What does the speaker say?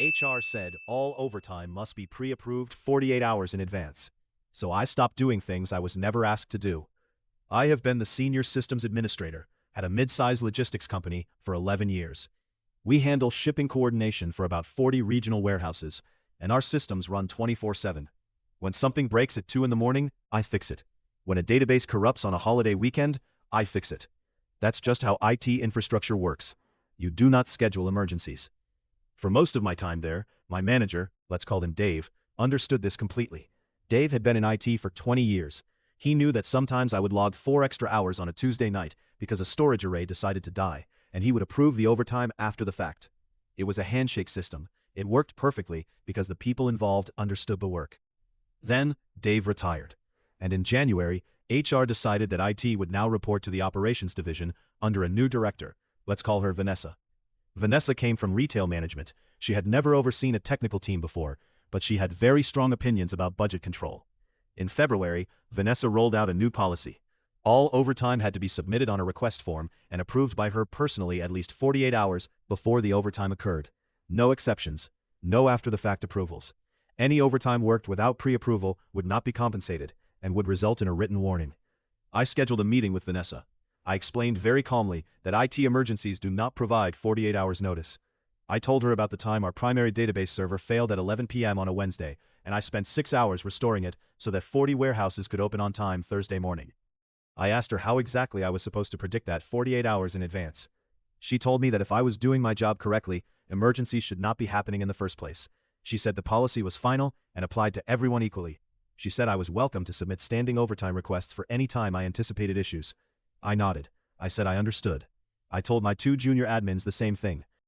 HR said all overtime must be pre-approved 48 hours in advance. So I stopped doing things I was never asked to do. I have been the senior systems administrator at a mid-sized logistics company for 11 years. We handle shipping coordination for about 40 regional warehouses, and our systems run 24/7. When something breaks at 2 in the morning, I fix it. When a database corrupts on a holiday weekend, I fix it. That's just how IT infrastructure works. You do not schedule emergencies. For most of my time there, my manager, let's call him Dave, understood this completely. Dave had been in IT for 20 years. He knew that sometimes I would log 4 extra hours on a Tuesday night because a storage array decided to die, and he would approve the overtime after the fact. It was a handshake system. It worked perfectly because the people involved understood the work. Then, Dave retired. And in January, HR decided that IT would now report to the operations division under a new director. Let's call her Vanessa. Vanessa came from retail management. She had never overseen a technical team before, but she had very strong opinions about budget control. In February, Vanessa rolled out a new policy. All overtime had to be submitted on a request form and approved by her personally at least 48 hours before the overtime occurred. No exceptions, no after-the-fact approvals. Any overtime worked without pre-approval would not be compensated and would result in a written warning. I scheduled a meeting with Vanessa. I explained very calmly that IT emergencies do not provide 48 hours notice. I told her about the time our primary database server failed at 11 p.m. on a Wednesday, and I spent 6 hours restoring it so that 40 warehouses could open on time Thursday morning. I asked her how exactly I was supposed to predict that 48 hours in advance. She told me that if I was doing my job correctly, emergencies should not be happening in the first place. She said the policy was final and applied to everyone equally. She said I was welcome to submit standing overtime requests for any time I anticipated issues. I nodded. I said I understood. I told my 2 junior admins the same thing.